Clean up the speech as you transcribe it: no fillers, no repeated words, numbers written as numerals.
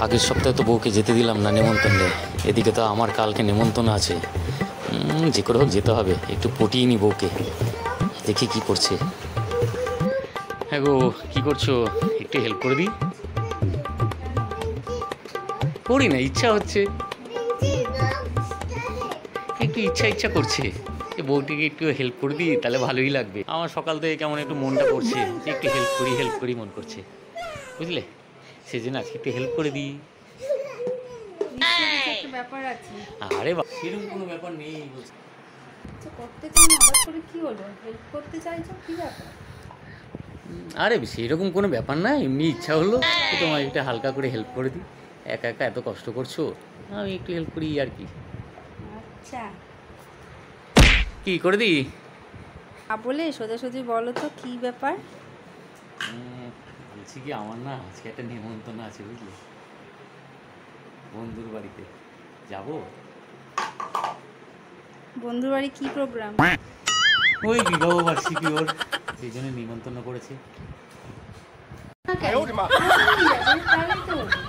আগের সপ্তাহে তো বউকে যেতে দিলাম না নেমন্তন্নে, এদিকে তো আমার কালকে নেমন্তন্ন আছে। যে করে হোক যেতে হবে, একটু পটিয়ে নি বউকে, দেখি কি করছে। হ্যাঁ গো, কী করছো? একটু হেল্প করে দিই। করি না, ইচ্ছা হচ্ছে, একটু ইচ্ছা করছে যে বউটিকে একটু হেল্প করে দিই, তাহলে ভালোই লাগবে। আমার সকাল থেকে কেমন একটু মনটা করছে যে একটু হেল্প করি মন করছে, বুঝলে? সেই জন্য আজকে একটু হেল্প করে দিই। ব্যাপার আছে। আরে বা, সেরকম কোনো ব্যাপার নেই। আচ্ছা, করতে চাই না, হঠাৎ করে কি হলো? হেল্প করতে চাইছো, কি ব্যাপার? আরে সেরকম কোনো ব্যাপার না, এমনি ইচ্ছা হলো যে তোমার একটা হালকা করে হেল্প করে দিই। একা একা এত কষ্ট করছো, আমি একটু হেল্প করি আর কি। আচ্ছা, কি করে দিই? বলে সোজাসুজি বলো তো কি ব্যাপার? বলছি কি, আমার না আজকে একটা নিমন্ত্রণ আছে, বুঝলে? বন্ধুর বাড়িতে যাব। বন্ধুর বাড়ি কি প্রোগ্রাম? ওই বিবাহ বার্ষিকী ওর, সেই জন্য নিমন্ত্রণ করেছে। তাহলেই তো হলো।